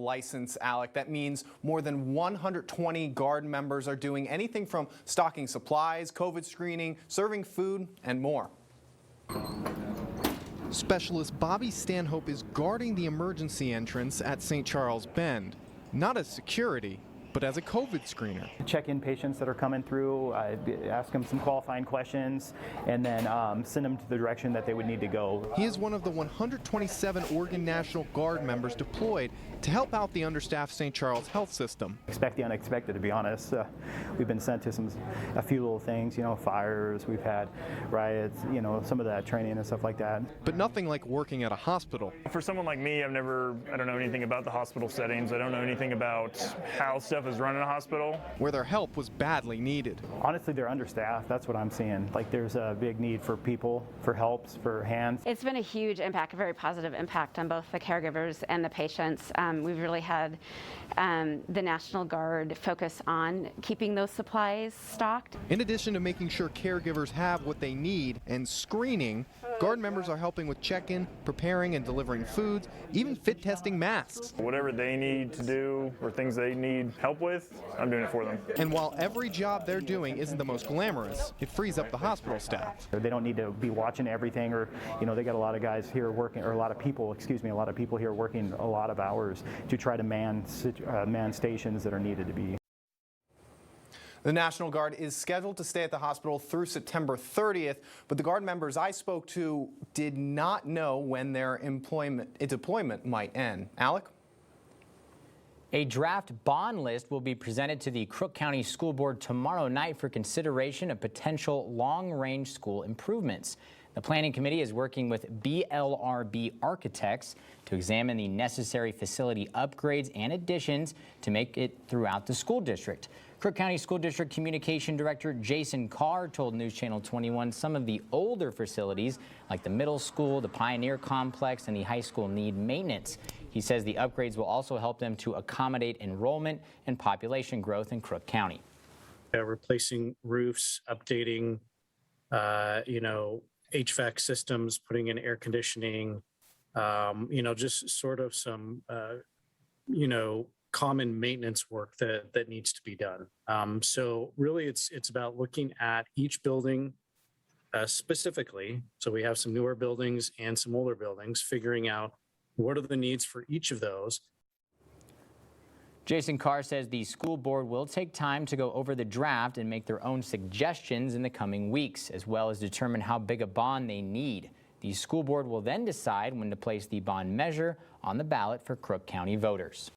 license, Alec. That means more than 120 Guard members are doing anything from stocking supplies, COVID screening, serving food, and more. Specialist Bobby Stanhope is guarding the emergency entrance at St. Charles Bend, not as security, but as a COVID screener. Check in patients that are coming through, ask them some qualifying questions, and then send them to the direction that they would need to go. He is one of the 127 Oregon National Guard members deployed to help out the understaffed St. Charles health system. Expect the unexpected, to be honest. We've been sent to a few little things, fires, we've had riots, some of that training and stuff like that. But nothing like working at a hospital. For someone like me, I don't know anything about the hospital settings. I don't know anything about how stuff is run in a hospital. Where their help was badly needed. Honestly, they're understaffed. That's what I'm seeing. Like, there's a big need for people, for helps, for hands. It's been a huge impact, a very positive impact on both the caregivers and the patients. We've really had the National Guard focus on keeping those supplies stocked. In addition to making sure caregivers have what they need and screening, Guard members are helping with check-in, preparing and delivering foods, even fit testing masks. Whatever they need to do or things they need help with, I'm doing it for them. And while every job they're doing isn't the most glamorous, it frees up the hospital staff. They don't need to be watching everything, or they got a lot of guys here working, or a lot of people here working a lot of hours to try to man stations that are needed to be. The National Guard is scheduled to stay at the hospital through September 30th, but the Guard members I spoke to did not know when their deployment might end. Alec? A draft bond list will be presented to the Crook County School Board tomorrow night for consideration of potential long-range school improvements. The Planning Committee is working with BLRB architects to examine the necessary facility upgrades and additions to make it throughout the school district. Crook County School District Communication Director Jason Carr told News Channel 21 some of the older facilities, like the middle school, the Pioneer Complex, and the high school, need maintenance. He says the upgrades will also help them to accommodate enrollment and population growth in Crook County. Replacing roofs, updating, HVAC systems, putting in air conditioning, just sort of some, common maintenance work that needs to be done. So really it's about looking at each building specifically. So we have some newer buildings and some older buildings, figuring out what are the needs for each of those. Jason Carr says the school board will take time to go over the draft and make their own suggestions in the coming weeks, as well as determine how big a bond they need. The school board will then decide when to place the bond measure on the ballot for Crook County voters.